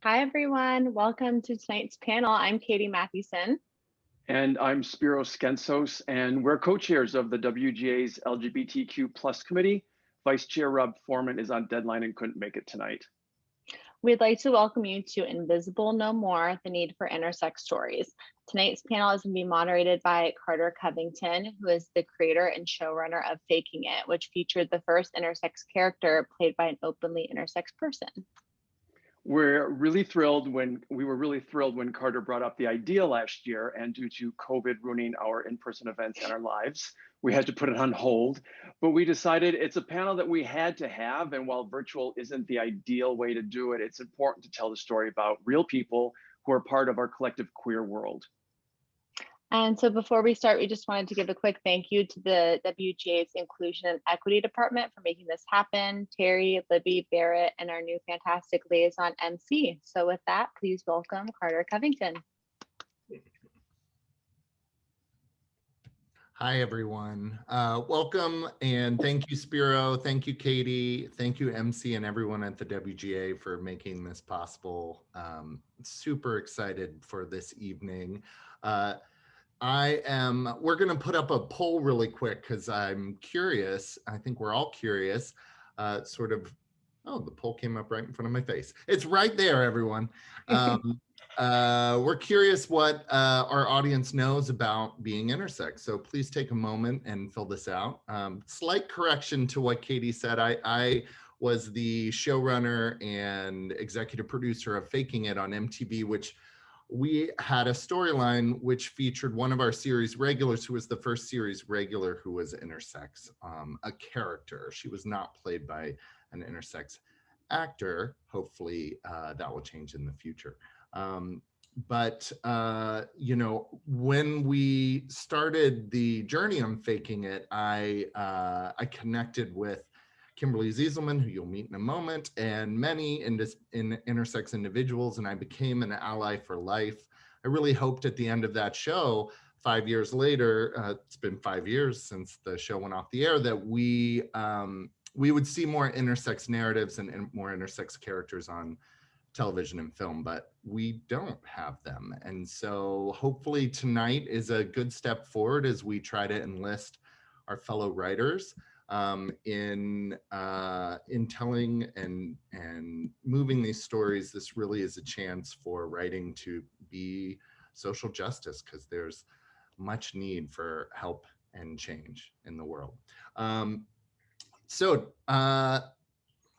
Hi, everyone. Welcome to tonight's panel. I'm Katie Mathewson. And I'm Spiro Skensos, and we're co-chairs of the WGA's LGBTQ plus committee. Vice Chair Rob Foreman is on deadline and couldn't make it tonight. We'd like to welcome you to Invisible No More, the Need for Intersex Stories. Tonight's panel is going to be moderated by Carter Covington, who is the creator and showrunner of Faking It, which featured the first intersex character played by an openly intersex person. We were really thrilled when Carter brought up the idea last year, and due to COVID ruining our in-person events and our lives, we had to put it on hold. But we decided it's a panel that we had to have, and while virtual isn't the ideal way to do it, it's important to tell the story about real people who are part of our collective queer world. And so before we start, we just wanted to give a quick thank you to the WGA's Inclusion and Equity Department for making this happen, Terry, Libby, Barrett, and our new fantastic liaison, MC. So with that, please welcome Carter Covington. Hi, everyone. Welcome, and thank you, Spiro. Thank you, Katie. Thank you, MC, and everyone at the WGA for making this possible. Super excited for this evening. We're going to put up a poll really quick because I'm curious. I think we're all curious. Oh, the poll came up right in front of my face. It's right there, everyone. We're curious what our audience knows about being intersex. So please take a moment and fill this out. Slight correction to what Katie said. I was the showrunner and executive producer of Faking It on MTV, which we had a storyline which featured one of our series regulars who was the first series regular who was intersex, a character. She was not played by an intersex actor. Hopefully that will change in the future. When we started the journey on Faking It, I connected with Kimberly Zieselman, who you'll meet in a moment, and many intersex individuals, and I became an ally for life. I really hoped at the end of that show, 5 years later, it's been 5 years since the show went off the air, that we would see more intersex narratives and more intersex characters on television and film, but we don't have them. And so hopefully tonight is a good step forward as we try to enlist our fellow writers in telling and moving these stories. This really is a chance for writing to be social justice because there's much need for help and change in the world.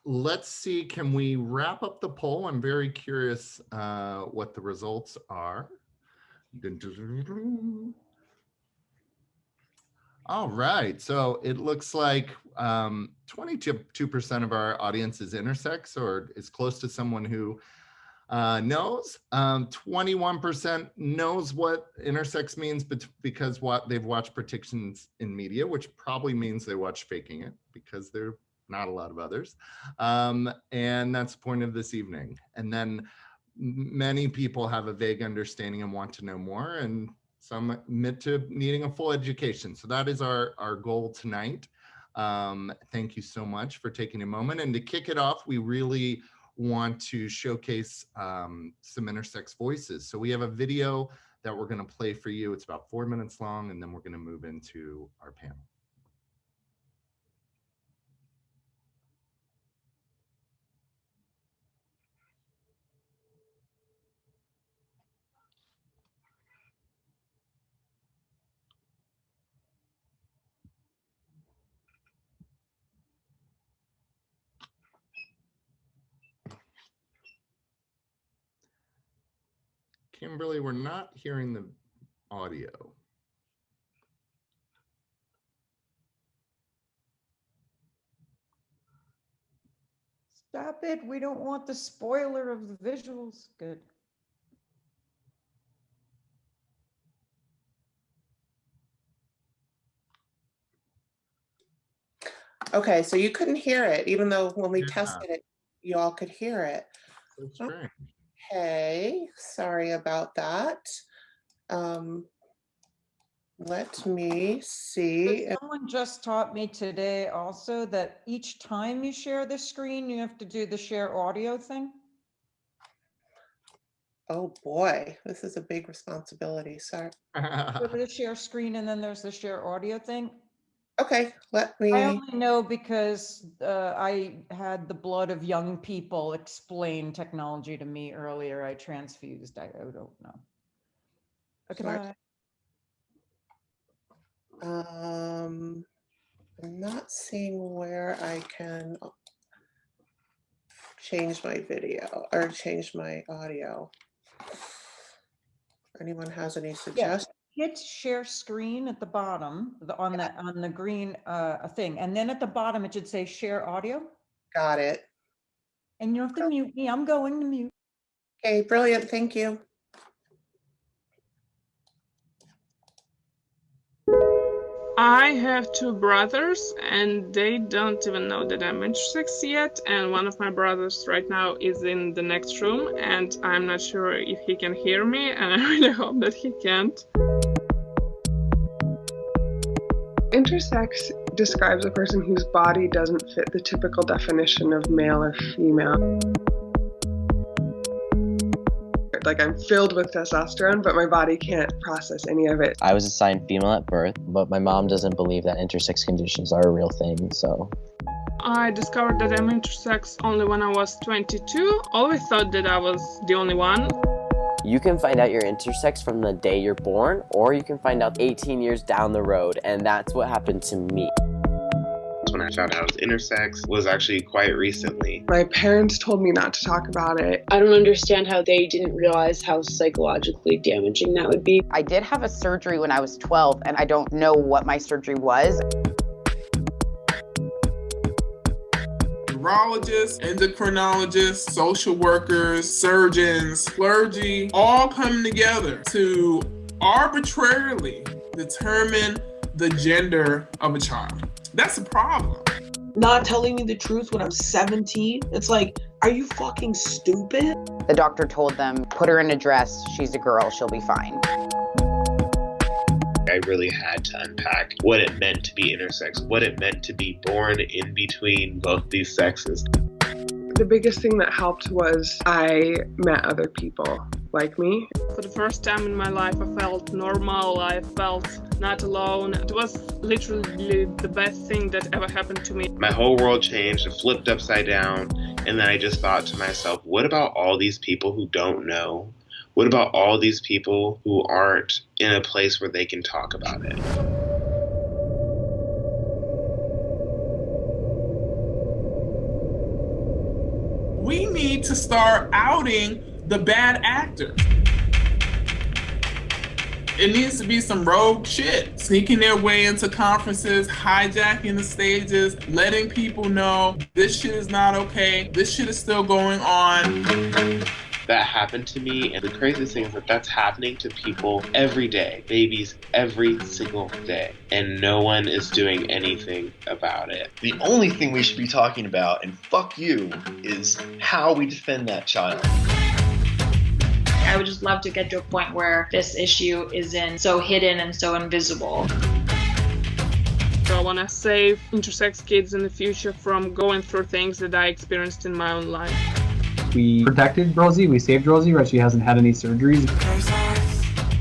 Let's see, can we wrap up the poll? I'm very curious what the results are. All right, so it looks like 22% of our audience is intersex or is close to someone who knows. 21% knows what intersex means because they've watched predictions in media, which probably means they watch Faking It because there are not a lot of others. And that's the point of this evening. And then many people have a vague understanding and want to know more, and some admit to needing a full education. So that is our goal tonight. Thank you so much for taking a moment. And to kick it off, we really want to showcase some intersex voices. So we have a video that we're going to play for you. It's about 4 minutes long, and then we're going to move into our panel. Kimberly, we're not hearing the audio. Stop it. We don't want the spoiler of the visuals. Good. Okay, so you couldn't hear it, even though when we tested it, you all could hear it. So strange. Okay, sorry about that. Let me see. Someone just taught me today also that each time you share the screen, you have to do the share audio thing. Oh boy, this is a big responsibility. Sorry. Go to the share screen and then there's the share audio thing. Okay, let I me, only know because I had the blood of young people explain technology to me earlier. I transfused. I don't know. Okay, Sorry. bye. I'm not seeing where I can change my video or change my audio. Anyone has any suggestions? Hit share screen at the bottom on the green thing, and then at the bottom it should say share audio. Got it. And you don't have to mute me. I'm going to mute. Okay, brilliant. Thank you. I have two brothers and they don't even know that I'm intersex yet, and one of my brothers right now is in the next room and I'm not sure if he can hear me, and I really hope that he can't. Intersex describes a person whose body doesn't fit the typical definition of male or female. Like, I'm filled with testosterone, but my body can't process any of it. I was assigned female at birth, but my mom doesn't believe that intersex conditions are a real thing, so. I discovered that I'm intersex only when I was 22. Always thought that I was the only one. You can find out you're intersex from the day you're born, or you can find out 18 years down the road, and that's what happened to me. When I found out I was intersex was actually quite recently. My parents told me not to talk about it. I don't understand how they didn't realize how psychologically damaging that would be. I did have a surgery when I was 12, and I don't know what my surgery was. Neurologists, endocrinologists, social workers, surgeons, clergy, all come together to arbitrarily determine the gender of a child. That's a problem. Not telling me the truth when I'm 17, it's like, are you fucking stupid? The doctor told them, put her in a dress, she's a girl, she'll be fine. I really had to unpack what it meant to be intersex, what it meant to be born in between both these sexes. The biggest thing that helped was I met other people like me. For the first time in my life, I felt normal, I felt not alone. It was literally the best thing that ever happened to me. My whole world changed, it flipped upside down, and then I just thought to myself, what about all these people who don't know? What about all these people who aren't in a place where they can talk about it? We need to start outing the bad actors. It needs to be some rogue shit, sneaking their way into conferences, hijacking the stages, letting people know this shit is not okay, this shit is still going on. That happened to me, and the craziest thing is that that's happening to people every day, babies every single day, and no one is doing anything about it. The only thing we should be talking about, and fuck you, is how we defend that child. I would just love to get to a point where this issue isn't so hidden and so invisible. So I want to save intersex kids in the future from going through things that I experienced in my own life. We protected Rosie, we saved Rosie, right? She hasn't had any surgeries.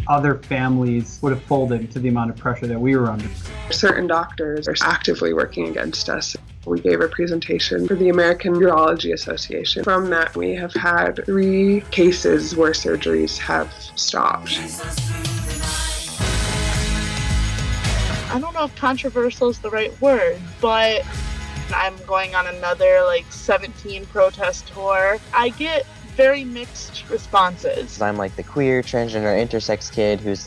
Other families would have folded to the amount of pressure that we were under. Certain doctors are actively working against us. We gave a presentation for the American Urology Association. From that, we have had 3 cases where surgeries have stopped. I don't know if controversial is the right word, but I'm going on another 17 protest tour. I get very mixed responses. I'm like the queer, transgender, intersex kid who's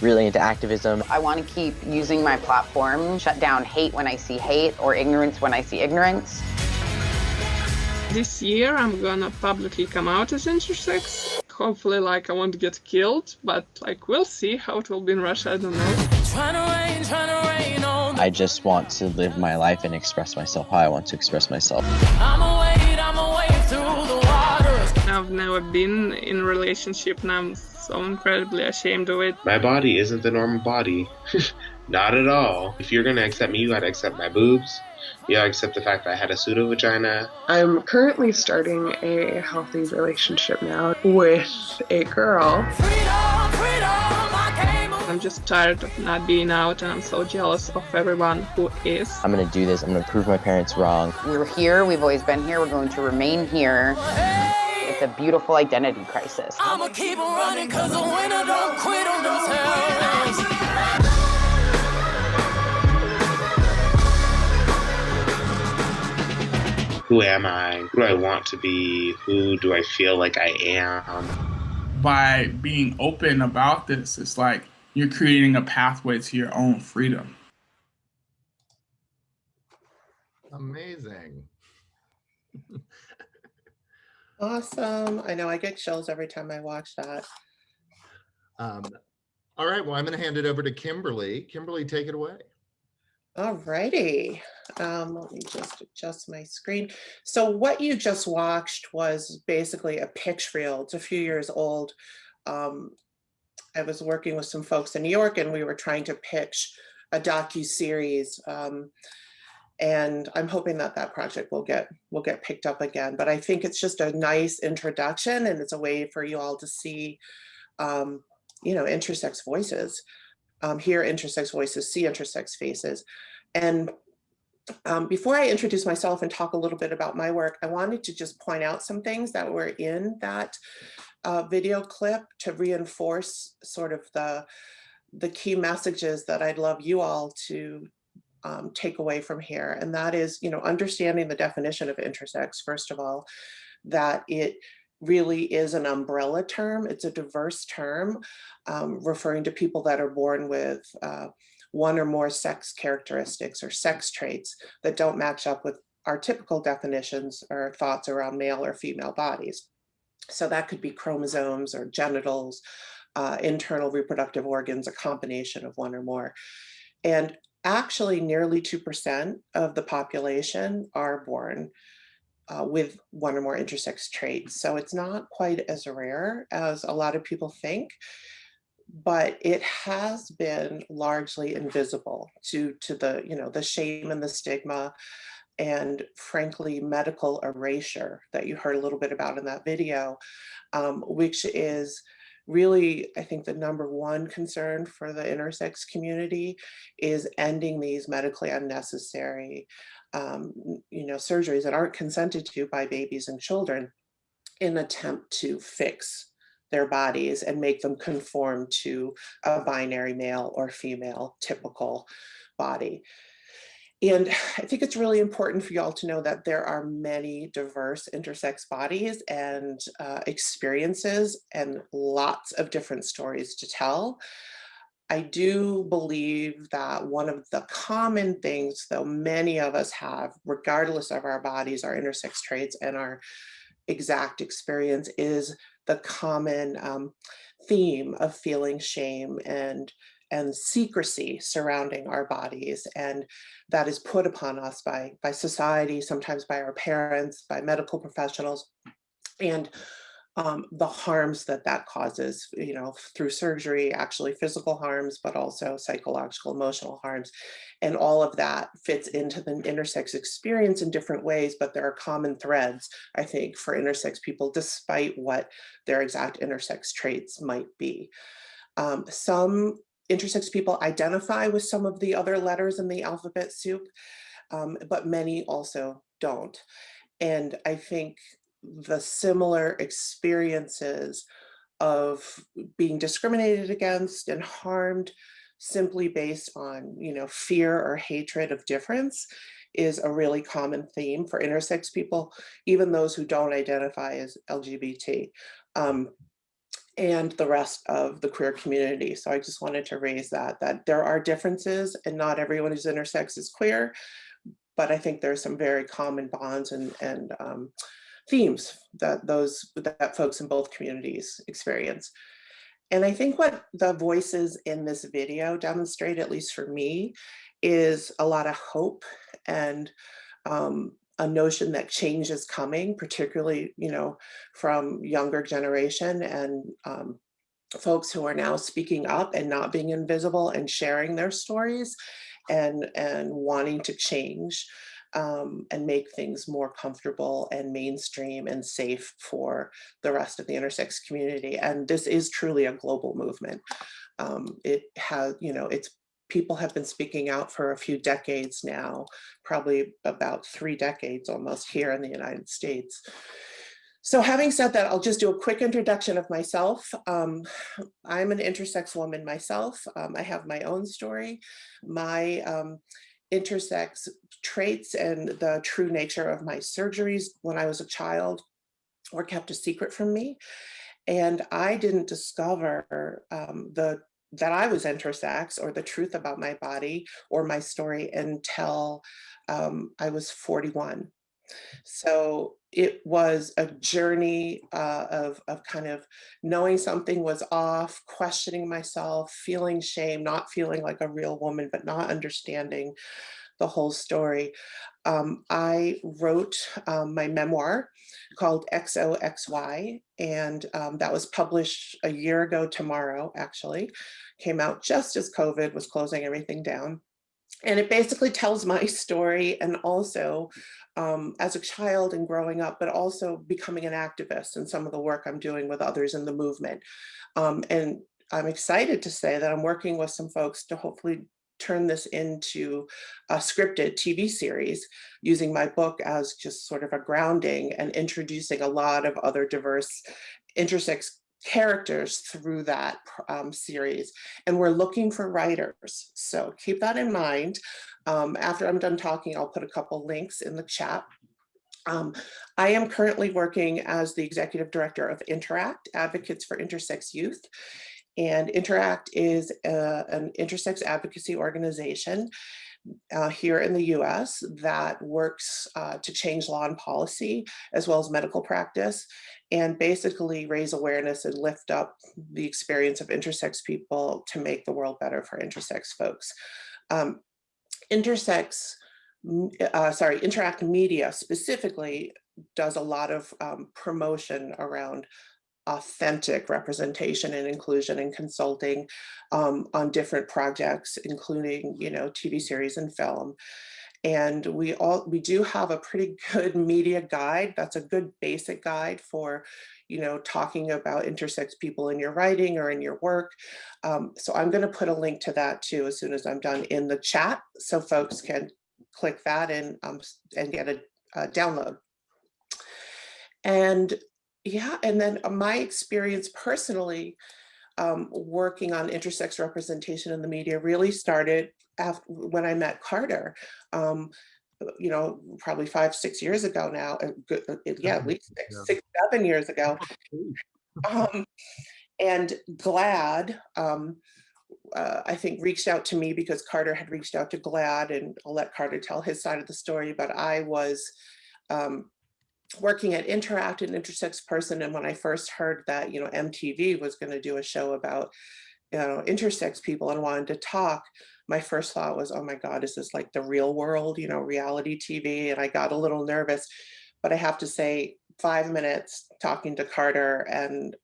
really into activism. I want to keep using my platform, shut down hate when I see hate or ignorance when I see ignorance. This year I'm gonna publicly come out as intersex. Hopefully I won't get killed, but we'll see how it will be in Russia, I don't know. I just want to live my life and express myself how I want to express myself. I've never been in a relationship and I'm so incredibly ashamed of it. My body isn't the normal body. Not at all. If you're gonna accept me, you gotta accept my boobs, We all accept the fact that I had a pseudo vagina. I'm currently starting a healthy relationship now with a girl. I'm just tired of not being out, and I'm so jealous of everyone who is. I'm gonna do this. I'm gonna prove my parents wrong. We're here. We've always been here. We're going to remain here. It's a beautiful identity crisis. I'ma keep on running 'cause the winner don't quit on themselves. Who am I? Who do I want to be? Who do I feel like I am? By being open about this, it's like you're creating a pathway to your own freedom. Amazing. Awesome. I know I get chills every time I watch that. All right, well, I'm going to hand it over to Kimberly. Kimberly, take it away. All righty. Let me just adjust my screen. So what you just watched was basically a pitch reel. It's a few years old. I was working with some folks in New York, and we were trying to pitch a docu-series. And I'm hoping that that project will get picked up again. But I think it's just a nice introduction, and it's a way for you all to see, you know, intersex voices, hear intersex voices, see intersex faces. And before I introduce myself and talk a little bit about my work, I wanted to just point out some things that were in that video clip to reinforce sort of the key messages that I'd love you all to take away from here. And that is, you know, understanding the definition of intersex, first of all, that it really is an umbrella term. It's a diverse term referring to people that are born with one or more sex characteristics or sex traits that don't match up with our typical definitions or thoughts around male or female bodies. So that could be chromosomes or genitals, internal reproductive organs, a combination of one or more. And actually nearly 2% of the population are born with one or more intersex traits. So it's not quite as rare as a lot of people think, but it has been largely invisible to the, you know, the shame and the stigma and frankly, medical erasure that you heard a little bit about in that video, which is really, I think the number one concern for the intersex community is ending these medically unnecessary, you know, surgeries that aren't consented to by babies and children in an attempt to fix their bodies and make them conform to a binary male or female typical body. And I think it's really important for y'all to know that there are many diverse intersex bodies and experiences and lots of different stories to tell. I do believe that one of the common things, though, many of us have, regardless of our bodies, our intersex traits and our exact experience, is the common theme of feeling shame and secrecy surrounding our bodies. And that is put upon us by society, sometimes by our parents, by medical professionals, and the harms that that causes, you know, through surgery, actually physical harms, but also psychological, emotional harms. And all of that fits into the intersex experience in different ways, but there are common threads, I think, for intersex people, despite what their exact intersex traits might be. Some intersex people identify with some of the other letters in the alphabet soup, but many also don't. And I think the similar experiences of being discriminated against and harmed simply based on, you know, fear or hatred of difference is a really common theme for intersex people, even those who don't identify as LGBT. And the rest of the queer community. So I just wanted to raise that there are differences and not everyone who's intersex is queer, but I think there's some very common bonds and themes that folks in both communities experience. And I think what the voices in this video demonstrate, at least for me, is a lot of hope and a notion that change is coming, particularly, you know, from younger generation and folks who are now speaking up and not being invisible and sharing their stories and wanting to change and make things more comfortable and mainstream and safe for the rest of the intersex community. And this is truly a global movement. It has, it's people have been speaking out for a few decades now, probably about 3 decades almost here in the United States. So having said that, I'll just do a quick introduction of myself. I'm an intersex woman myself. I have my own story. My intersex traits and the true nature of my surgeries when I was a child were kept a secret from me. And I didn't discover that I was intersex or the truth about my body or my story until I was 41. So it was a journey of kind of knowing something was off, questioning myself, feeling shame, not feeling like a real woman, but not understanding the whole story. I wrote my memoir called XOXY, and that was published a year ago tomorrow, actually. Came out just as COVID was closing everything down. And it basically tells my story, and also as a child and growing up, but also becoming an activist and some of the work I'm doing with others in the movement. And I'm excited to say that I'm working with some folks to hopefully turn this into a scripted TV series using my book as just sort of a grounding and introducing a lot of other diverse intersex characters through that series. And we're looking for writers. So keep that in mind. After I'm done talking, I'll put a couple links in the chat. I am currently working as the executive director of Interact, Advocates for Intersex Youth. And Interact is an intersex advocacy organization here in the US that works to change law and policy, as well as medical practice, and basically raise awareness and lift up the experience of intersex people to make the world better for intersex folks. Interact Media specifically does a lot of promotion around authentic representation and inclusion and consulting on different projects, including, TV series and film. And we do have a pretty good media guide. That's a good basic guide for, talking about intersex people in your writing or in your work. So I'm going to put a link to that too as soon as I'm done in the chat, so folks can click that and get a download. And yeah, and then my experience personally working on intersex representation in the media really started when I met Carter, probably 5-6 years ago now. Yeah, at least 6-7 years ago. And GLAAD, I think, reached out to me because Carter had reached out to GLAAD, and I'll let Carter tell his side of the story, but I was working at Interact, an intersex person, and when I first heard that, MTV was going to do a show about, intersex people and wanted to talk, my first thought was, oh my God, is this like the real world, reality TV? And I got a little nervous, but I have to say, 5 minutes talking to Carter, and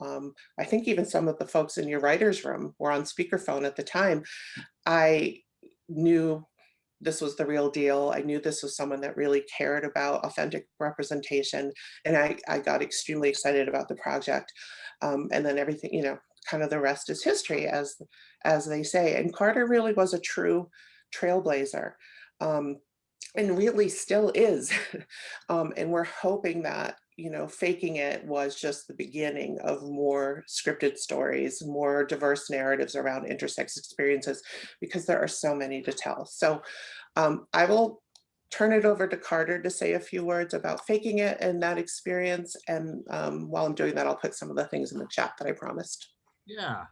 I think even some of the folks in your writer's room were on speakerphone at the time, I knew this was the real deal. I knew this was someone that really cared about authentic representation, and I got extremely excited about the project. And then everything, kind of the rest is history, as they say. And Carter really was a true trailblazer, and really still is. And we're hoping that, Faking It was just the beginning of more scripted stories, more diverse narratives around intersex experiences, because there are so many to tell. So I will turn it over to Carter to say a few words about Faking It and that experience. And while I'm doing that, I'll put some of the things in the chat that I promised. Yeah,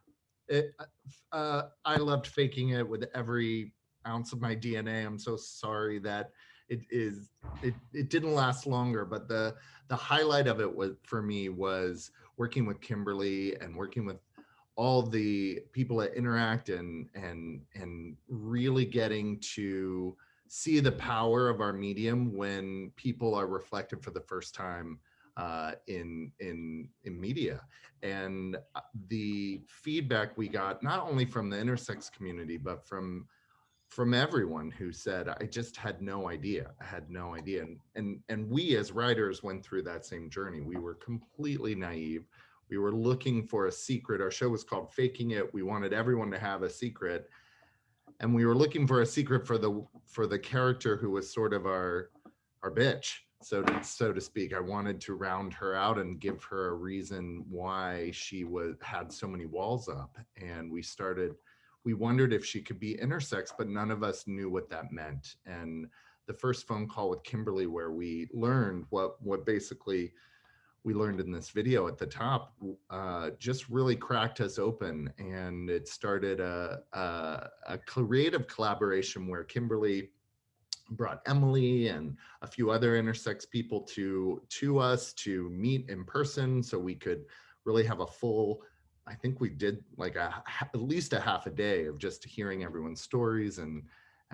I loved Faking It with every ounce of my DNA. I'm so sorry that it didn't last longer, but the highlight of it was, for me, was working with Kimberly and working with all the people at Interact and really getting to see the power of our medium when people are reflected for the first time in media. And the feedback we got, not only from the intersex community, but from from everyone who said, I just had no idea. I had no idea. And we as writers went through that same journey. We were completely naive. We were looking for a secret. Our show was called Faking It. We wanted everyone to have a secret. And we were looking for a secret for the character who was sort of our bitch, so to speak. I wanted to round her out and give her a reason why she had so many walls up. And we wondered if she could be intersex, but none of us knew what that meant. And the first phone call with Kimberly, where we learned what basically we learned in this video at the top, just really cracked us open. And it started a creative collaboration where Kimberly brought Emily and a few other intersex people to us to meet in person, so we could really have a full, I think we did like at least a half a day of just hearing everyone's stories and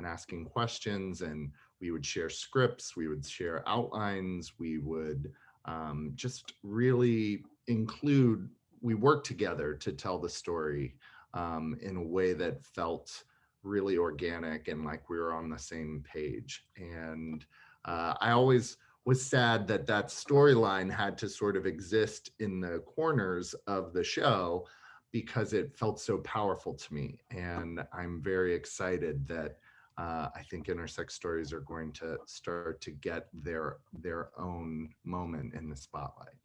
asking questions. And we would share scripts, we would share outlines, we would just really we worked together to tell the story in a way that felt really organic and like we were on the same page. And I always was sad that storyline had to sort of exist in the corners of the show because it felt so powerful to me. And I'm very excited that I think intersex stories are going to start to get their own moment in the spotlight.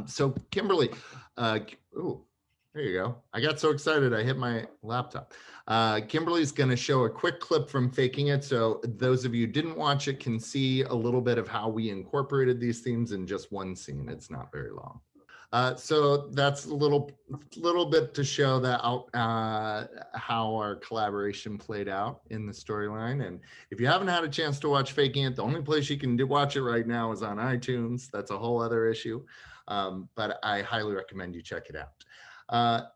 So Kimberly, there you go. I got so excited, I hit my laptop. Kimberly's going to show a quick clip from Faking It. So those of you who didn't watch it can see a little bit of how we incorporated these themes in just one scene. It's not very long. So that's a little bit to show that how our collaboration played out in the storyline. And if you haven't had a chance to watch Faking It, the only place you can watch it right now is on iTunes. That's a whole other issue. But I highly recommend you check it out.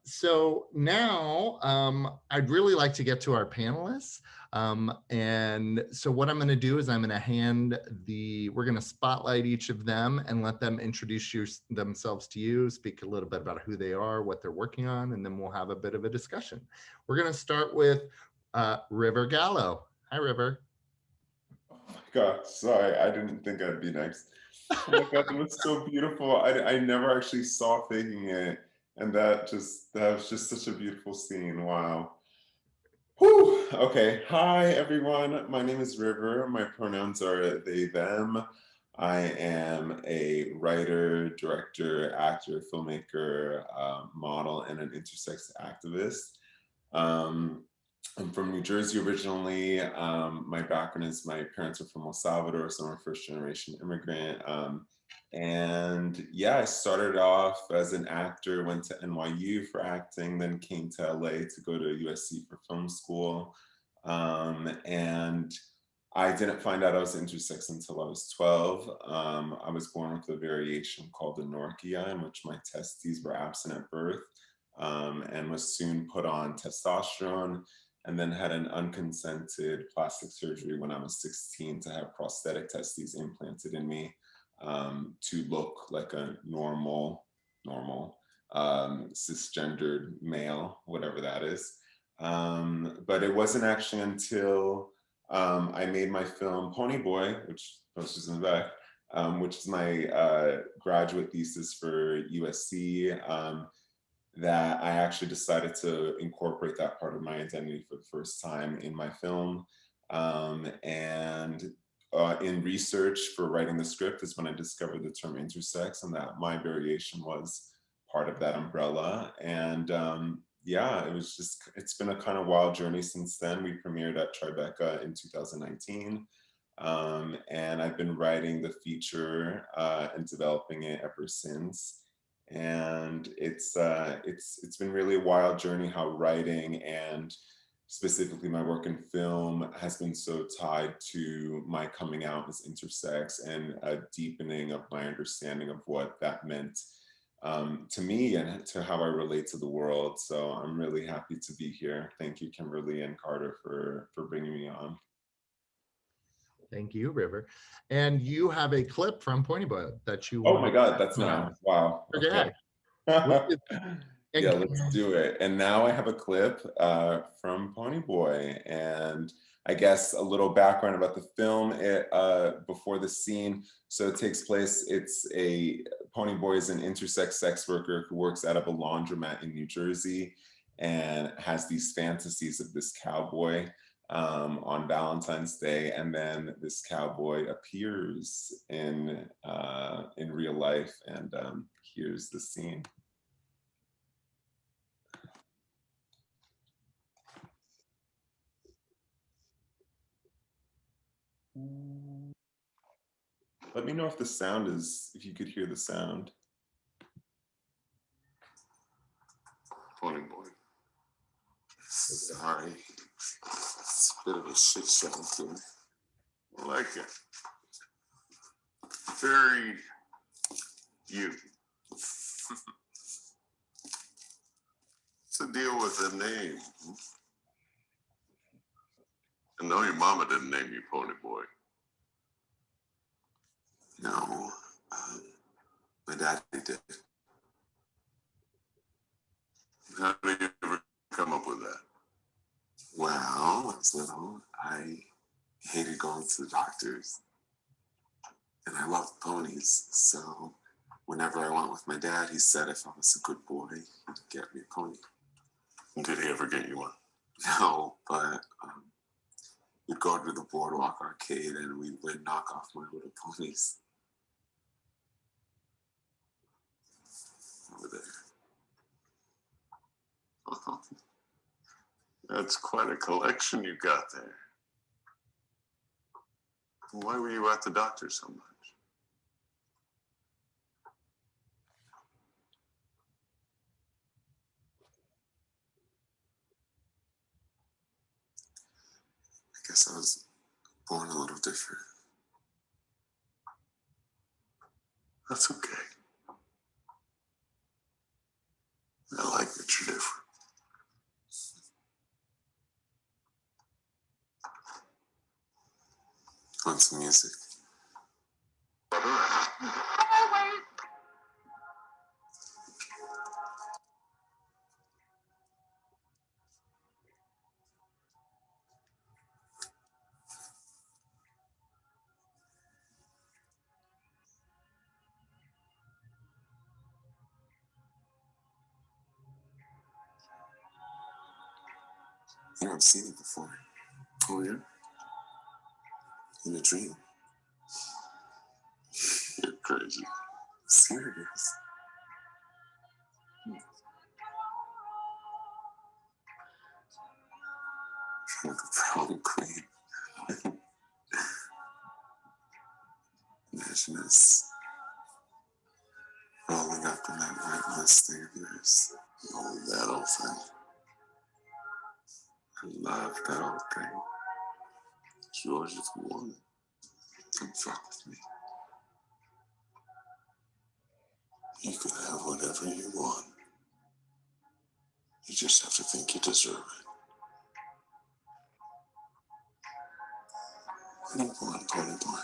So now I'd really like to get to our panelists. And so what I'm going to do is I'm going to we're going to spotlight each of them and let them introduce themselves to you, speak a little bit about who they are, what they're working on, and then we'll have a bit of a discussion. We're going to start with River Gallo. Hi, River. Oh my God, sorry, I didn't think I'd be next. Oh my God, that was so beautiful. I never actually saw Faking It. And that was just such a beautiful scene. Wow. Whew. Okay. Hi, everyone. My name is River. My pronouns are they, them. I am a writer, director, actor, filmmaker, model, and an intersex activist. I'm from New Jersey originally. My background is my parents are from El Salvador, so I'm a first-generation immigrant. And yeah, I started off as an actor, went to NYU for acting, then came to LA to go to USC for film school. And I didn't find out I was intersex until I was 12. I was born with a variation called anorexia, in which my testes were absent at birth, and was soon put on testosterone, and then had an unconsented plastic surgery when I was 16 to have prosthetic testes implanted in me. To look like a normal cisgendered male, whatever that is. But it wasn't actually until I made my film Pony Boy, which posters in the back, which is my graduate thesis for USC, that I actually decided to incorporate that part of my identity for the first time in my film. In research for writing the script is when I discovered the term intersex, and that my variation was part of that umbrella. And yeah, it's been a kind of wild journey since then. We premiered at Tribeca in 2019. And I've been writing the feature and developing it ever since. And it's been really a wild journey how writing and specifically my work in film has been so tied to my coming out as intersex and a deepening of my understanding of what that meant to me and to how I relate to the world. So I'm really happy to be here. Thank you, Kimberly and Carter, for bringing me on. Thank you, River. And you have a clip from Pony Boy that you Oh my God, that's now. Wow. Okay. Yeah, let's do it. And now I have a clip from Pony Boy, and I guess a little background about the film before the scene. So it takes place, Pony Boy is an intersex sex worker who works out of a laundromat in New Jersey and has these fantasies of this cowboy on Valentine's Day. And then this cowboy appears in real life, and here's the scene. Let me know if if you could hear the sound. Pony Boy. Sorry. It's a bit of a shit show too. I like it. Very you. What's the deal with the name? I know your mama didn't name you Pony Boy. No, my daddy did. How did you ever come up with that? Well, I was little. I hated going to the doctors. And I loved ponies. So whenever I went with my dad, he said if I was a good boy, he'd get me a pony. Did he ever get you one? No, but we'd go to the Boardwalk Arcade and we'd win knockoff My Little Ponies. Over there. That's quite a collection you got there. Why were you at the doctor so much? I guess I was born a little different. That's okay. I like that you're different. Want some music? You know, I've seen it before. Oh, yeah? In a dream. You're crazy. Serious. You're the prom queen. Imagine us rolling up in that white Mustang of yours. Oh, that old thing. I love that old thing. It's yours if you want it. Come fuck with me. You can have whatever you want. You just have to think you deserve it. Come on, Pony Boy.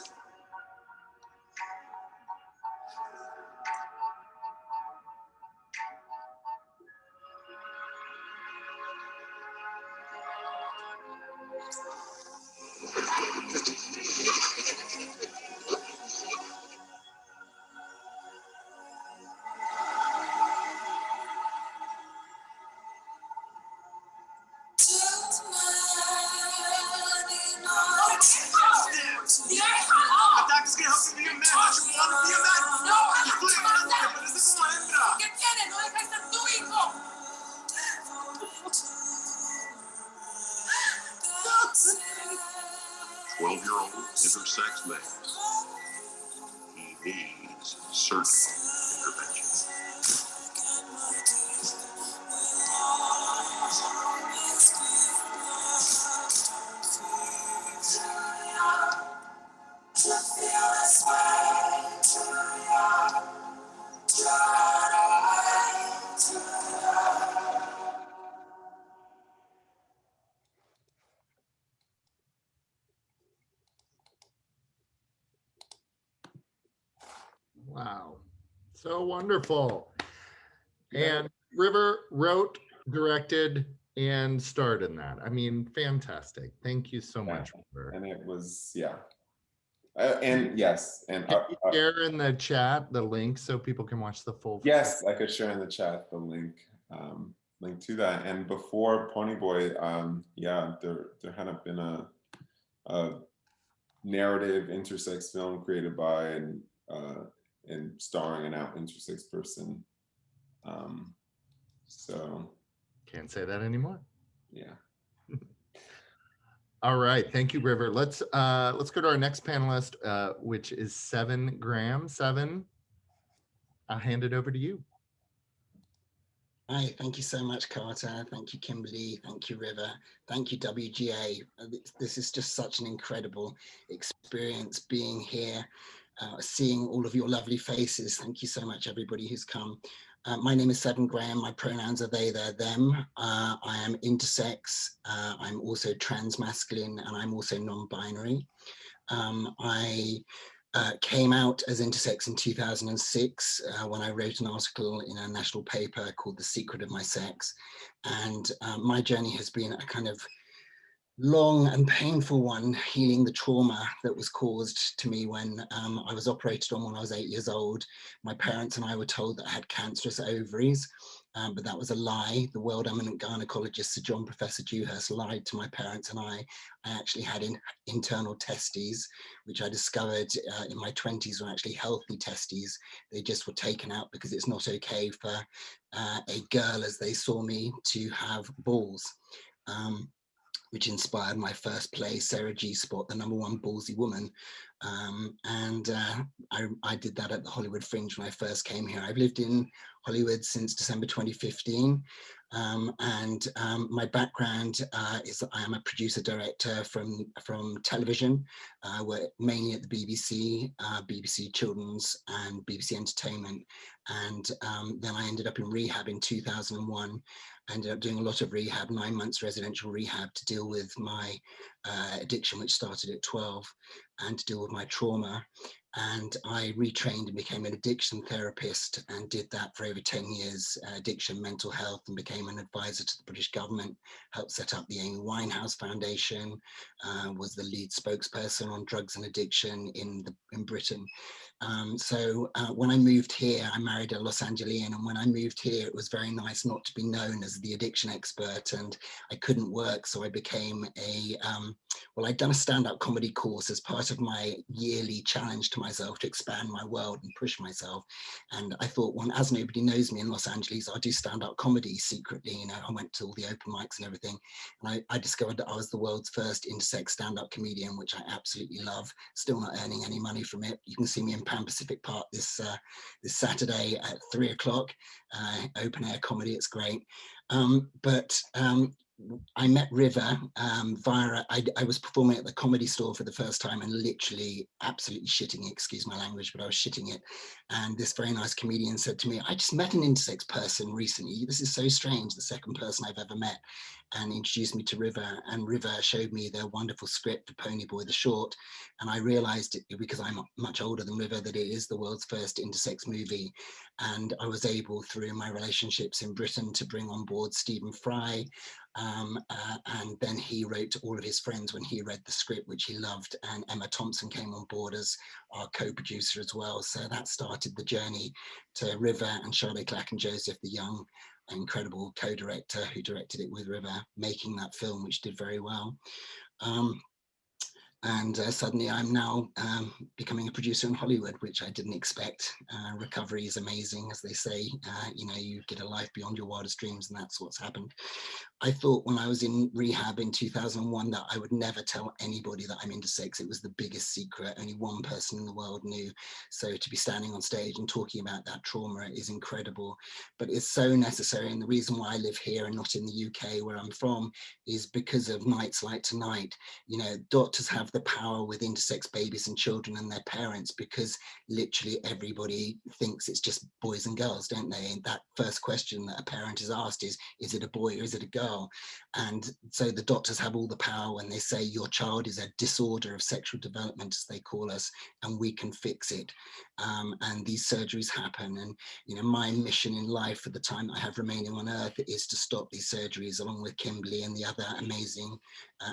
Intersex man. He needs surgical intervention. Wow, so wonderful. And River wrote, directed, and starred in that. I mean, fantastic. Thank you so much, River. And it was, yeah. And yes, and Can you share in the chat the link so people can watch the full? Yes, I could share in the chat the link to that. And before Ponyboy, yeah, there hadn't been a narrative intersex film created by and starring an out intersex person. So can't say that anymore. Yeah. All right, thank you, River. Let's go to our next panelist, which is 7 Graham. 7, I'll hand it over to you. Hi, thank you so much, Carter. Thank you, Kimberly. Thank you, River. Thank you, WGA. This is just such an incredible experience being here, seeing all of your lovely faces. Thank you so much, everybody who's come. My name is 7 Graham. My pronouns are they, their, them. I am intersex. I'm also transmasculine, and I'm also non-binary. I came out as intersex in 2006 when I wrote an article in a national paper called The Secret of My Sex. And my journey has been a kind of long and painful one, healing the trauma that was caused to me when I was operated on when I was 8 years old. My parents and I were told that I had cancerous ovaries, but that was a lie. The world eminent gynecologist, Sir John Professor Dewhurst, lied to my parents and I actually had internal testes, which I discovered in my 20s were actually healthy testes. They just were taken out because it's not okay for a girl, as they saw me, to have balls. Which inspired my first play, Sarah G. Spot, the #1 ballsy woman. I did that at the Hollywood Fringe when I first came here. I've lived in Hollywood since December 2015. My background is that I am a producer director from television, mainly at the BBC, BBC Children's and BBC Entertainment. And then I ended up in rehab in 2001. I ended up doing a lot of rehab, 9 months residential rehab to deal with my addiction, which started at 12, and to deal with my trauma. And I retrained and became an addiction therapist and did that for over 10 years, addiction, mental health, and became an advisor to the British government, helped set up the Amy Winehouse Foundation, was the lead spokesperson on drugs and addiction in Britain. When I moved here, I married a Los Angelian, and when I moved here, it was very nice not to be known as the addiction expert, and I couldn't work, so I became I'd done a stand-up comedy course as part of my yearly challenge to myself to expand my world and push myself. And I thought, well, as nobody knows me in Los Angeles, I'll do stand-up comedy secretly. You know, I went to all the open mics and everything. And I discovered that I was the world's first intersex stand-up comedian, which I absolutely love. Still not earning any money from it. You can see me in Pan Pacific Park this Saturday at 3 o'clock, open air comedy. It's great. I met River via, I was performing at the Comedy Store for the first time and literally absolutely shitting it, excuse my language, but I was shitting it. And this very nice comedian said to me, I just met an intersex person recently. This is so strange, the second person I've ever met. And introduced me to River, and River showed me their wonderful script for Ponyboy the Short. And I realized, because I'm much older than River, that it is the world's first intersex movie. And I was able, through my relationships in Britain, to bring on board Stephen Fry. And then he wrote to all of his friends when he read the script, which he loved. And Emma Thompson came on board as our co-producer as well. So that started the journey to River and Charlotte Clack and Joseph the Young, incredible co-director who directed it with River, making that film, which did very well. Suddenly I'm now becoming a producer in Hollywood, which I didn't expect. Recovery is amazing, as they say. You get a life beyond your wildest dreams, and that's what's happened. I thought when I was in rehab in 2001 that I would never tell anybody that I'm intersex. It was the biggest secret. Only one person in the world knew. So to be standing on stage and talking about that trauma is incredible, but it's so necessary. And the reason why I live here and not in the UK where I'm from is because of nights like tonight. You know, doctors have have the power with intersex babies and children and their parents, because literally everybody thinks it's just boys and girls, don't they? And that first question that a parent is asked is it a boy or is it a girl? And so the doctors have all the power when they say your child is a disorder of sexual development, as they call us, and we can fix it. And these surgeries happen. And, you know, my mission in life for the time I have remaining on earth is to stop these surgeries, along with Kimberly and the other amazing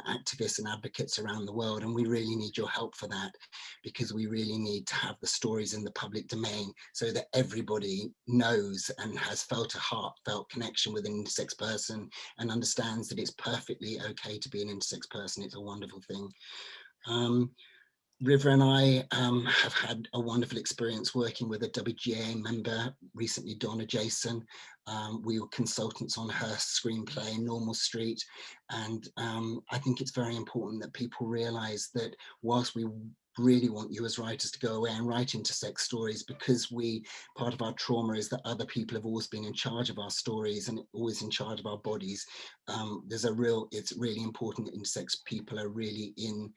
activists and advocates around the world. And we really need your help for that, because we really need to have the stories in the public domain so that everybody knows and has felt a heartfelt connection with an intersex person and understands that it's perfectly okay to be an intersex person. It's a wonderful thing. River and I have had a wonderful experience working with a WGA member recently, Donna Jason. We were consultants on her screenplay, Normal Street. And I think it's very important that people realize that whilst we really want you as writers to go away and write intersex stories, because part of our trauma is that other people have always been in charge of our stories and always in charge of our bodies. It's really important that intersex people are really in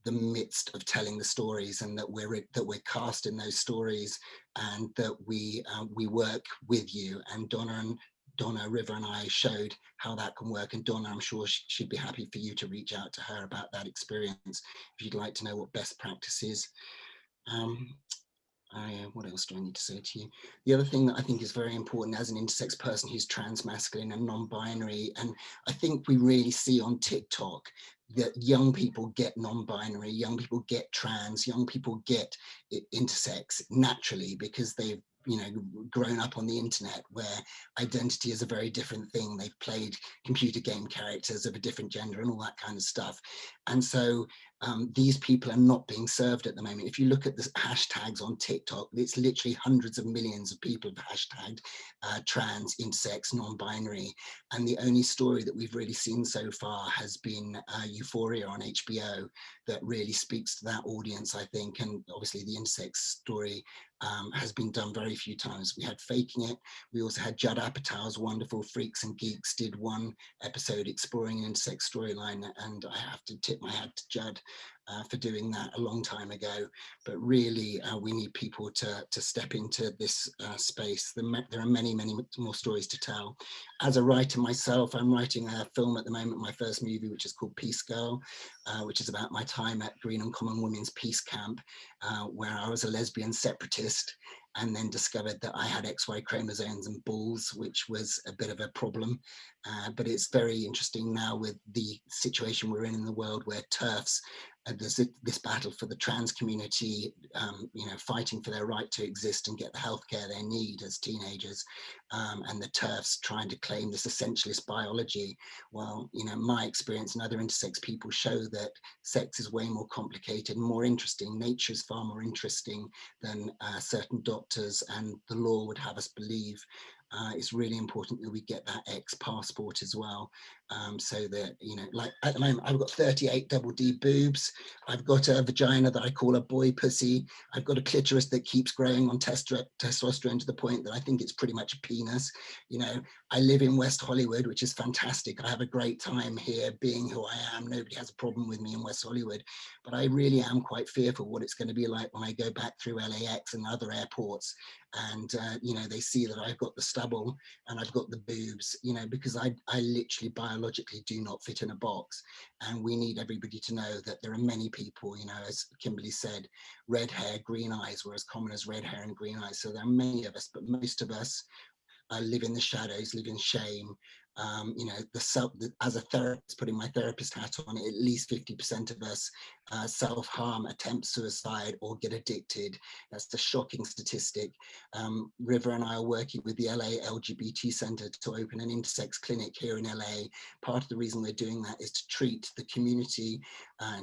the midst of telling the stories, and that we're cast in those stories, and that we work with you. And Donna, River and I showed how that can work. And Donna, I'm sure she'd be happy for you to reach out to her about that experience if you'd like to know what best practice is. What else do I need to say to you? The other thing that I think is very important as an intersex person who's trans masculine and non-binary, and I think we really see on TikTok that young people get non-binary, young people get trans, young people get intersex naturally, because they've grown up on the internet where identity is a very different thing. They've played computer game characters of a different gender and all that kind of stuff. And so these people are not being served at the moment. If you look at the hashtags on TikTok, it's literally hundreds of millions of people have hashtagged trans, intersex, non-binary. And the only story that we've really seen so far has been Euphoria on HBO, that really speaks to that audience, I think. And obviously the intersex story has been done very few times. We had Faking It. We also had Judd Apatow's wonderful Freaks and Geeks did one episode exploring an intersex storyline, and I have to tip my hat to Judd for doing that a long time ago. But really, we need people to step into this space. There are many, many more stories to tell. As a writer myself, I'm writing a film at the moment, my first movie, which is called Peace Girl, which is about my time at Green and Common Women's Peace Camp, where I was a lesbian separatist, and then discovered that I had XY chromosomes and balls, which was a bit of a problem. But it's very interesting now with the situation we're in the world, where TERFs, there's this battle for the trans community, fighting for their right to exist and get the healthcare they need as teenagers, and the TERFs trying to claim this essentialist biology. Well, my experience and other intersex people show that sex is way more complicated and more interesting. Nature is far more interesting than certain doctors and the law would have us believe. It's really important that we get that X passport as well, so that, like at the moment, I've got 38 double D boobs. I've got a vagina that I call a boy pussy. I've got a clitoris that keeps growing on testosterone to the point that I think it's pretty much a penis. I live in West Hollywood, which is fantastic. I have a great time here being who I am. Nobody has a problem with me in West Hollywood, but I really am quite fearful what it's going to be like when I go back through LAX and other airports, and they see that I've got the stubble and I've got the boobs, because I literally biologically do not fit in a box. And we need everybody to know that there are many people, as Kimberly said, red hair, green eyes were as common as red hair and green eyes. So there are many of us, but most of us live in the shadows, live in shame. As a therapist, putting my therapist hat on, at least 50% of us self-harm, attempt suicide, or get addicted. That's the shocking statistic. River and I are working with the LA LGBT Center to open an intersex clinic here in LA. Part of the reason we're doing that is to treat the community,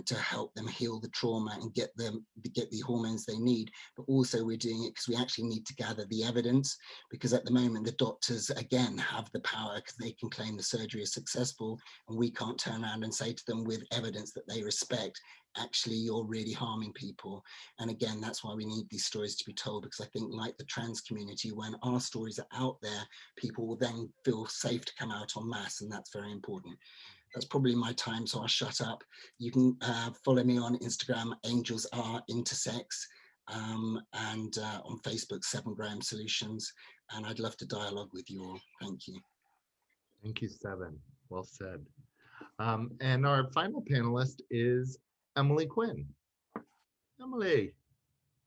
to help them heal the trauma and get the hormones they need. But also we're doing it because we actually need to gather the evidence, because at the moment the doctors again have the power, because they can claim the surgery is successful, and we can't turn around and say to them with evidence that they respect, actually you're really harming people. And again, that's why we need these stories to be told, because I think, like the trans community, when our stories are out there, people will then feel safe to come out en masse, and that's very important. that's probably my time, so I'll shut up. You can follow me on Instagram, Angels Are Intersex, and on Facebook, 7 Graham Solutions. And I'd love to dialogue with you all. Thank you. Thank you, 7. Well said. And our final panelist is Emily Quinn. Emily,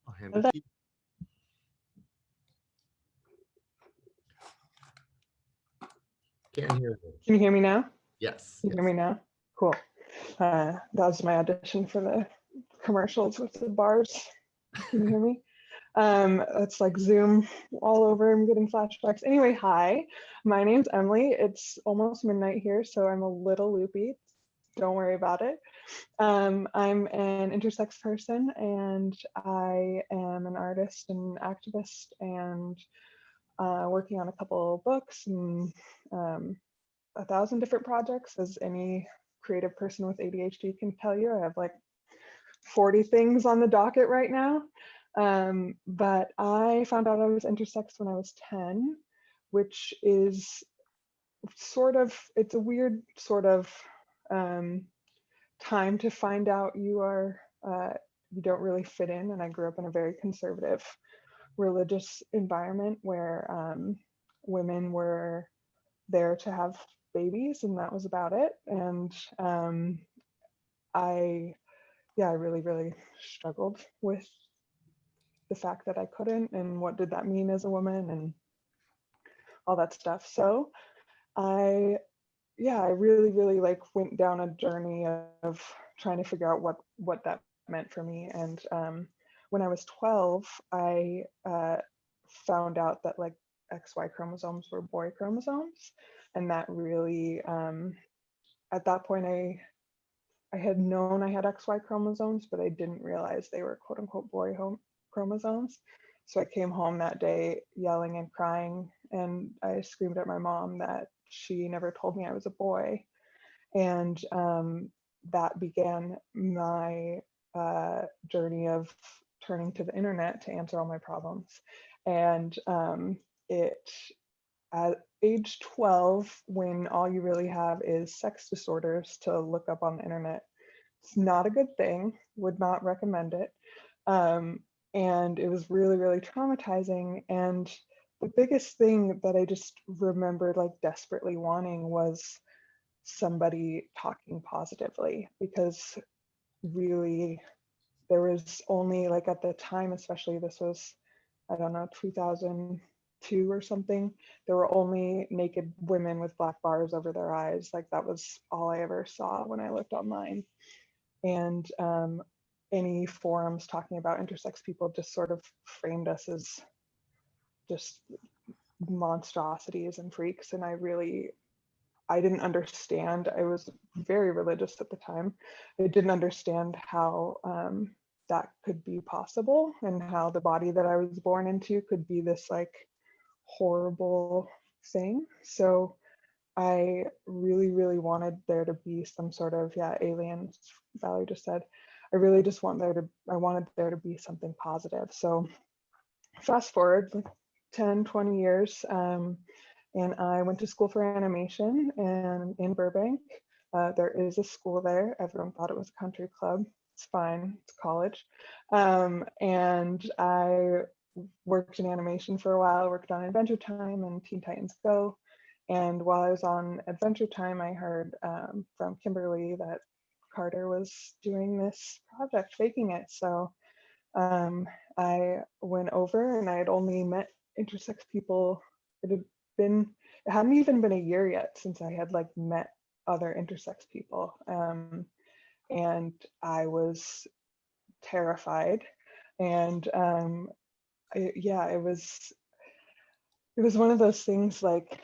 I'll hand it to you. Can't hear you. Can you hear me now? Yes. Can you hear me now? Cool. That was my audition for the commercials with the bars. Can you hear me? It's like Zoom all over. I'm getting flashbacks. Anyway, hi, my name's Emily. It's almost midnight here, so I'm a little loopy. Don't worry about it. I'm an intersex person, and I am an artist and activist, and working on a couple books and 1,000 different projects, as any creative person with ADHD can tell you. I have like 40 things on the docket right now. But I found out I was intersex when I was 10, which is sort of, it's a weird sort of time to find out you are, you don't really fit in. And I grew up in a very conservative religious environment where women were there to have babies, and that was about it. And I really struggled with the fact that I couldn't, and what did that mean as a woman, and all that stuff. So I really like went down a journey of trying to figure out what that meant for me. And when I was 12, I found out that like XY chromosomes were boy chromosomes, and that really at that point I had known I had XY chromosomes, but I didn't realize they were quote unquote boy chromosomes. So I came home that day yelling and crying, and I screamed at my mom that she never told me I was a boy. And that began my journey of turning to the internet to answer all my problems. And at age 12, when all you really have is sex disorders to look up on the internet, it's not a good thing, would not recommend it. And it was really traumatizing. And the biggest thing that I just remembered like desperately wanting was somebody talking positively, because really there was only, like at the time, especially, this was, I don't know, 2002 or something, there were only naked women with black bars over their eyes. Like that was all I ever saw when I looked online. And any forums talking about intersex people just sort of framed us as just monstrosities and freaks. And I didn't understand. I was very religious at the time. I didn't understand how that could be possible, and how the body that I was born into could be this like horrible thing. So I really wanted there to be some sort of, alien, Valerie just said. I really just wanted there to be something positive. So fast forward like 10, 20 years, and I went to school for animation and in Burbank. There is a school there. Everyone thought it was a country club. It's fine, it's college. And I worked in animation for a while, worked on Adventure Time and Teen Titans Go. And while I was on Adventure Time, I heard from Kimberly that Carter was doing this project, Faking It. So I went over, and I had only met intersex people. It hadn't even been a year yet since I had like met other intersex people. And I was terrified. And it was one of those things, like,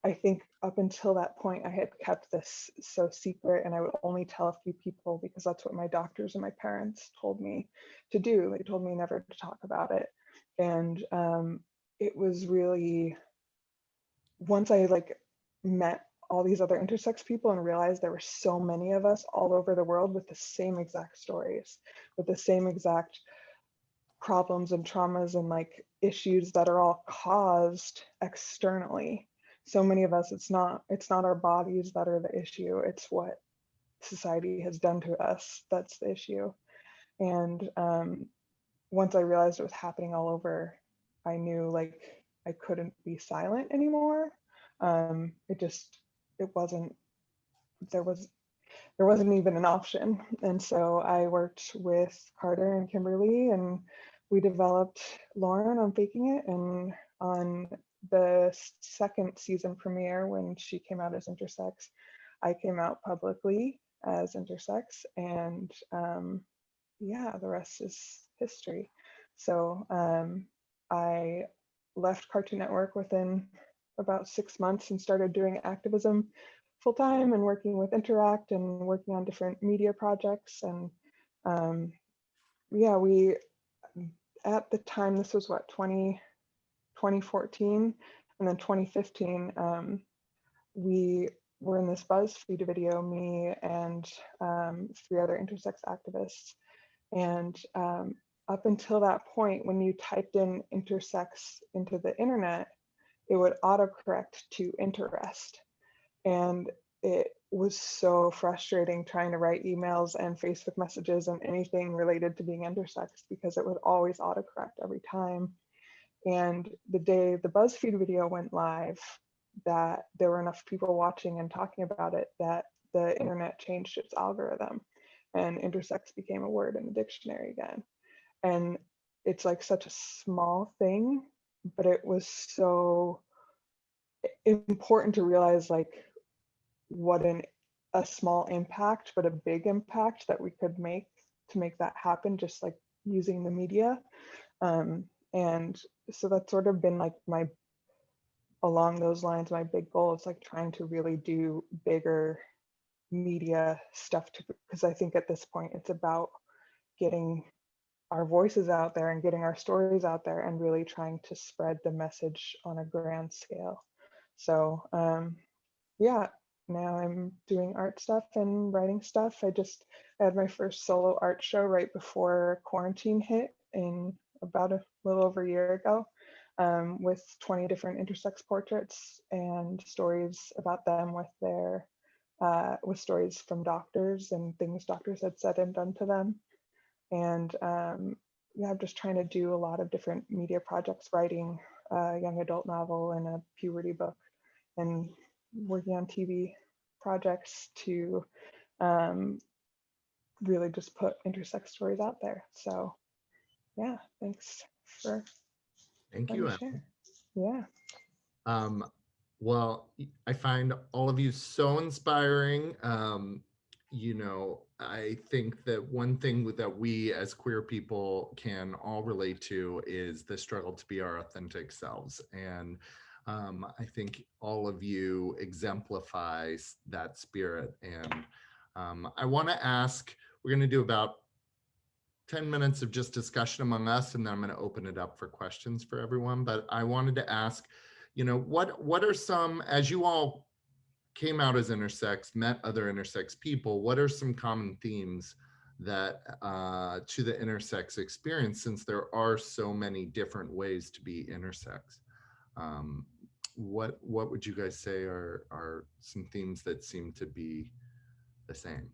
I think up until that point, I had kept this so secret, and I would only tell a few people because that's what my doctors and my parents told me to do. They told me never to talk about it. And it was really, once I like met all these other intersex people and realized there were so many of us all over the world with the same exact stories, with the same exact problems and traumas and like issues that are all caused externally. so many of us, it's not our bodies that are the issue, it's what society has done to us that's the issue. And once I realized it was happening all over, I knew like I couldn't be silent anymore. It wasn't, there wasn't even an option. And so I worked with Carter and Kimberly, and we developed Lauren on Faking It. And on the second season premiere, when she came out as intersex, I came out publicly as intersex, and yeah, the rest is history. So I left Cartoon Network within about 6 months and started doing activism full time and working with Interact and working on different media projects. And yeah, we, at the time, this was what, 2014, and then 2015, we were in this BuzzFeed video, me and 3 other intersex activists. And up until that point, when you typed in intersex into the internet, it would autocorrect to interest. And it was so frustrating trying to write emails and Facebook messages and anything related to being intersex, because it would always autocorrect every time. And the day the BuzzFeed video went live, that there were enough people watching and talking about it that the internet changed its algorithm and intersex became a word in the dictionary again. And it's like such a small thing, but it was so important to realize like what a small impact, but a big impact that we could make to make that happen, just like using the media. And so that's sort of been like along those lines, my big goal is like trying to really do bigger media stuff, because I think at this point it's about getting our voices out there and getting our stories out there and really trying to spread the message on a grand scale. So yeah, now I'm doing art stuff and writing stuff. I had my first solo art show right before quarantine hit in about a little over a year ago, with 20 different intersex portraits and stories about them with stories from doctors and things doctors had said and done to them. And yeah, I'm just trying to do a lot of different media projects, writing a young adult novel and a puberty book, and working on TV projects to really just put intersex stories out there. So yeah, thanks for Thank letting you, me Emily. share. Yeah. Well, I find all of you so inspiring. You know, I think that one thing that we as queer people can all relate to is the struggle to be our authentic selves. And I think all of you exemplify that spirit. And I want to ask, we're going to do about 10 minutes of just discussion among us, and then I'm going to open it up for questions for everyone. But I wanted to ask, you know, what are some, as you all came out as intersex, met other intersex people, what are some common themes that to the intersex experience, since there are so many different ways to be intersex? What would you guys say are some themes that seem to be the same?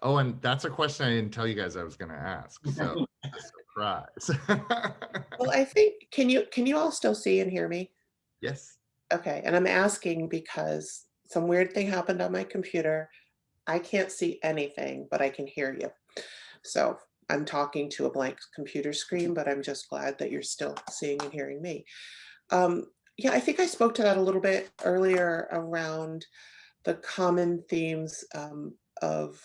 Oh, and that's a question I didn't tell you guys I was going to ask, so a surprise. Well, I think, can you all still see and hear me? Yes. Okay, and I'm asking because some weird thing happened on my computer. I can't see anything, but I can hear you. So I'm talking to a blank computer screen, but I'm just glad that you're still seeing and hearing me. Yeah, I think I spoke to that a little bit earlier around the common themes of,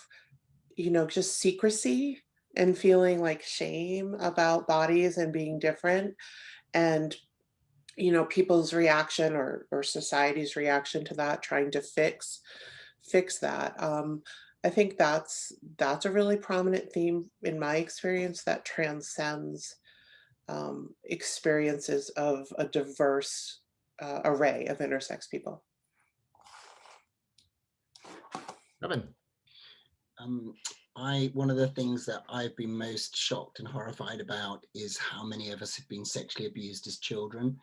you know, just secrecy and feeling like shame about bodies and being different, and, you know, people's reaction or society's reaction to that, trying to fix that. I think that's a really prominent theme in my experience that transcends experiences of a diverse array of intersex people. Kevin. one of the things that I've been most shocked and horrified about is how many of us have been sexually abused as children.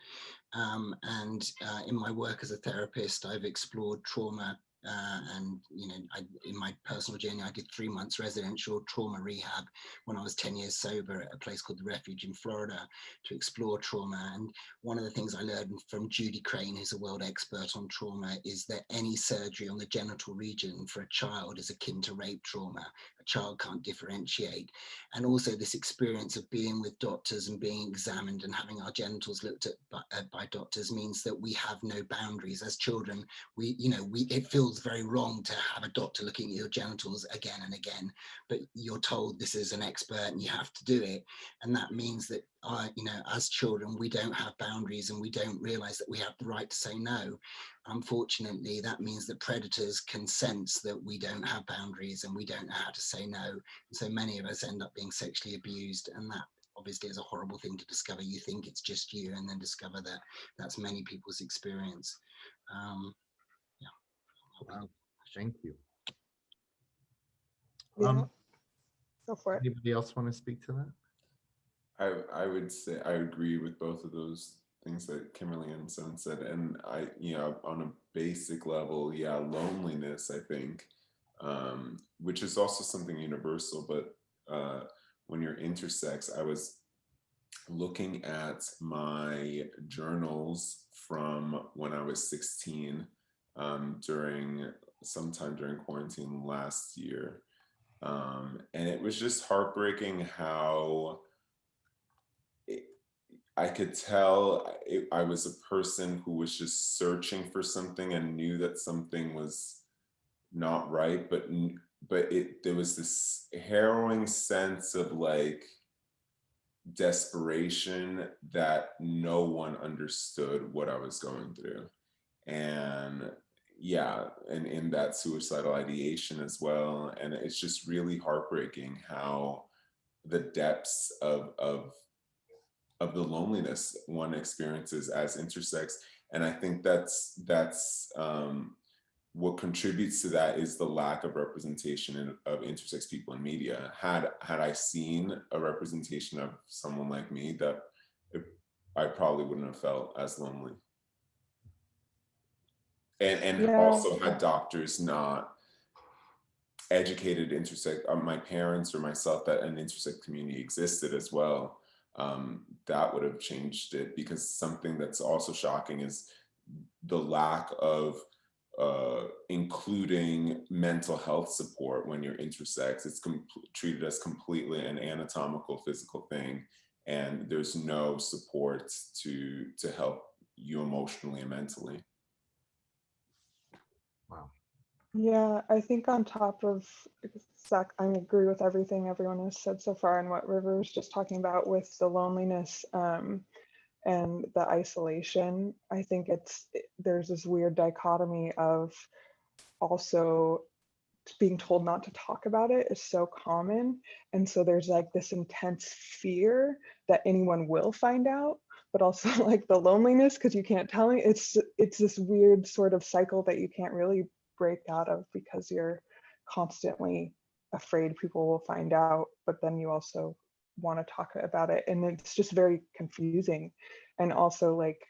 In my work as a therapist, I've explored trauma. In my personal journey, I did 3 months residential trauma rehab when I was 10 years sober at a place called the Refuge in Florida to explore trauma. And one of the things I learned from Judy Crane, who's a world expert on trauma, is that any surgery on the genital region for a child is akin to rape trauma. A child can't differentiate. And also this experience of being with doctors and being examined and having our genitals looked at by doctors means that we have no boundaries. As children, it feels very wrong to have a doctor looking at your genitals again and again, but you're told this is an expert and you have to do it. And that means that as children, we don't have boundaries and we don't realize that we have the right to say no. Unfortunately, that means that predators can sense that we don't have boundaries and we don't know how to say no. And so many of us end up being sexually abused, and that obviously is a horrible thing to discover. You think it's just you and then discover that that's many people's experience. Wow, thank you. Yeah. Go for it. Anybody else want to speak to that? I would say I agree with both of those things that Kimberly and Son said. And on a basic level, loneliness, I think, which is also something universal, but when you're intersex, I was looking at my journals from when I was 16, sometime during quarantine last year. And it was just heartbreaking how I could tell I was a person who was just searching for something and knew that something was not right, but there was this harrowing sense of like desperation that no one understood what I was going through. And and in that suicidal ideation as well. And it's just really heartbreaking how the depths of the loneliness one experiences as intersex. And I think that's what contributes to that is the lack of representation of intersex people in media. Had I seen a representation of someone like me, I probably wouldn't have felt as lonely. And also had doctors not educated intersex, my parents or myself, that an intersex community existed as well, that would have changed it. Because something that's also shocking is the lack of including mental health support when you're intersex. It's treated as completely an anatomical, physical thing, and there's no support to help you emotionally and mentally. Wow. Yeah, I think on top of Zach, I agree with everything everyone has said so far, and what River was just talking about with the loneliness and the isolation. I think there's this weird dichotomy of also being told not to talk about it is so common, and so there's like this intense fear that anyone will find out, but also like the loneliness because you can't tell me. It's this weird sort of cycle that you can't really break out of because you're constantly afraid people will find out, but then you also want to talk about it, and it's just very confusing, and also like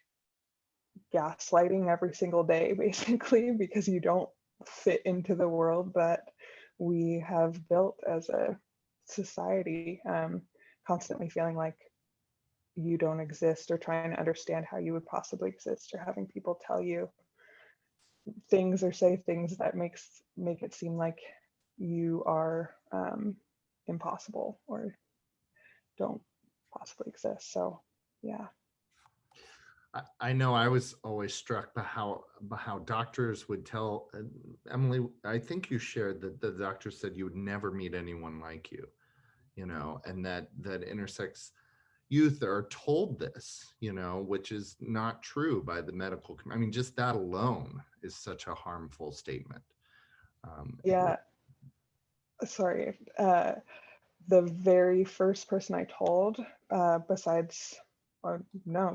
gaslighting every single day basically, because you don't fit into the world that we have built as a society, constantly feeling like you don't exist or trying to understand how you would possibly exist, or having people tell you things or say things that make it seem like you are impossible or don't possibly exist. So yeah. I know I was always struck by how doctors would tell, Emily, I think you shared that the doctor said you would never meet anyone like you, and that intersex youth are told this, which is not true by the medical community. I mean, just that alone is such a harmful statement. Sorry. The very first person I told, the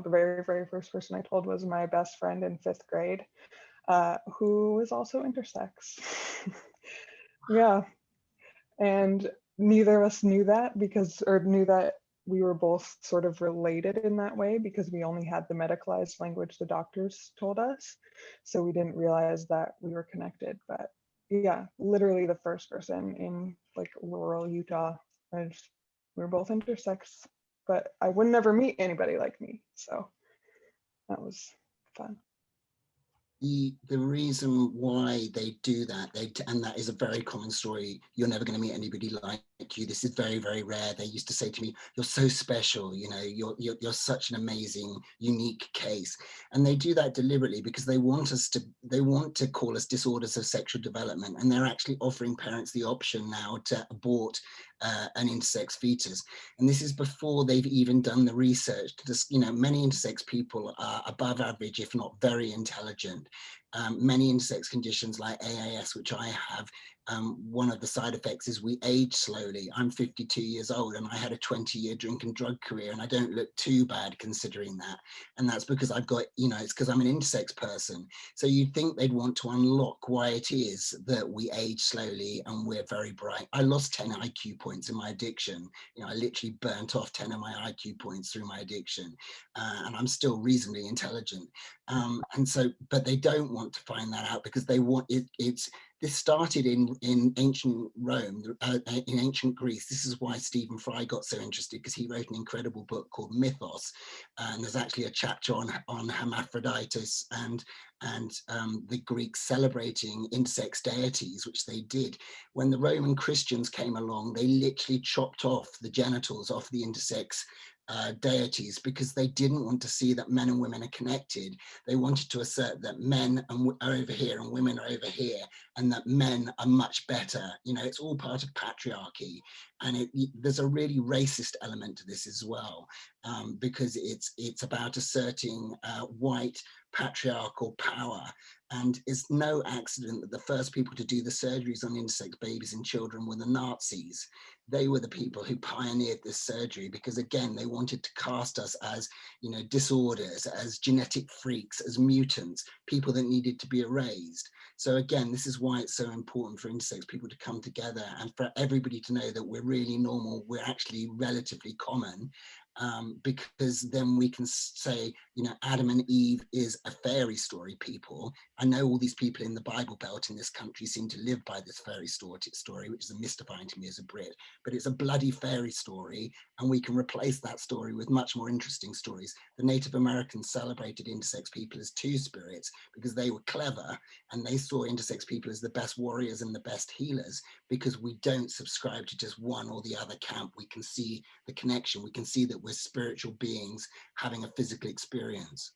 very, very first person I told was my best friend in 5th grade, who was also intersex. Yeah. And neither of us knew that knew that we were both sort of related in that way because we only had the medicalized language the doctors told us. So we didn't realize that we were connected. But yeah, literally the first person in like rural Utah. We're both intersex, but I would never meet anybody like me. So that was fun. The reason why they do that, and that is a very common story. You're never going to meet anybody like you. This is very, very rare. They used to say to me, "You're so special. You know, you're such an amazing, unique case." And they do that deliberately because they want to call us disorders of sexual development, and they're actually offering parents the option now to abort an intersex fetus. And this is before they've even done the research. You know, many intersex people are above average, if not very intelligent. Many intersex conditions like AAS, which I have, one of the side effects is we age slowly. I'm 52 years old and I had a 20-year drink and drug career, and I don't look too bad considering that. And that's because I've got, you know, it's because I'm an intersex person. So you'd think they'd want to unlock why it is that we age slowly and we're very bright. I lost 10 IQ points in my addiction. You know, I literally burnt off 10 of my IQ points through my addiction, and I'm still reasonably intelligent. And so, but they don't want to find that out because they want it. This started in ancient Rome, in ancient Greece. This is why Stephen Fry got so interested, because he wrote an incredible book called Mythos, and there's actually a chapter on hermaphroditus and the Greeks celebrating intersex deities, which they did. When the Roman Christians came along, they literally chopped off the genitals off the intersex deities because they didn't want to see that men and women are connected. They wanted to assert that men are over here and women are over here, and that men are much better. You know, it's all part of patriarchy, and there's a really racist element to this as well, because it's about asserting white patriarchal power. And it's no accident that the first people to do the surgeries on intersex babies and children were the Nazis. They were the people who pioneered this surgery because, again, they wanted to cast us as, you know, disorders, as genetic freaks, as mutants, people that needed to be erased. So again, this is why it's so important for intersex people to come together and for everybody to know that we're really normal, we're actually relatively common. Because then we can say, you know, Adam and Eve is a fairy story, people. I know all these people in the Bible Belt in this country seem to live by this fairy story, which is mystifying to me as a Brit, but it's a bloody fairy story, and we can replace that story with much more interesting stories. The Native Americans celebrated intersex people as two spirits because they were clever, and they saw intersex people as the best warriors and the best healers, because we don't subscribe to just one or the other camp. We can see the connection. We can see that we're spiritual beings having a physical experience.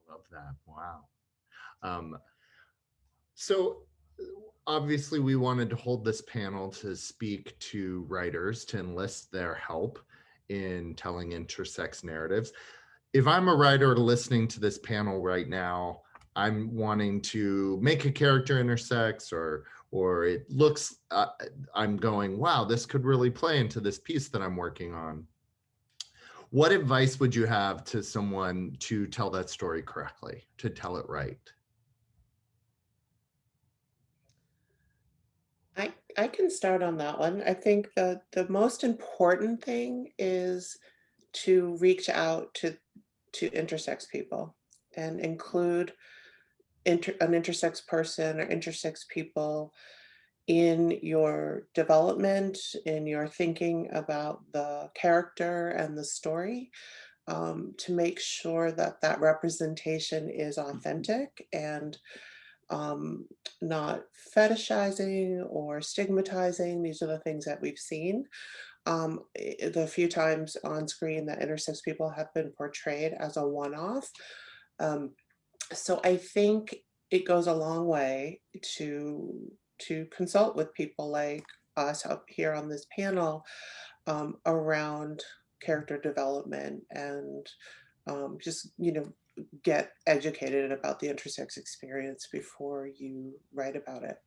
Love that. Wow. So obviously we wanted to hold this panel to speak to writers, to enlist their help in telling intersex narratives. If I'm a writer listening to this panel right now, I'm wanting to make a character intersex, or it looks, I'm going, wow, this could really play into this piece that I'm working on. What advice would you have to someone to tell that story correctly, to tell it right? I can start on that one. I think that the most important thing is to reach out to intersex people and include an intersex person or intersex people in your development, in your thinking about the character and the story, to make sure that that representation is authentic and not fetishizing or stigmatizing. These are the things that we've seen. The few times on screen that intersex people have been portrayed as a one-off. So I think it goes a long way to consult with people like us up here on this panel around character development and just, you know, get educated about the intersex experience before you write about it.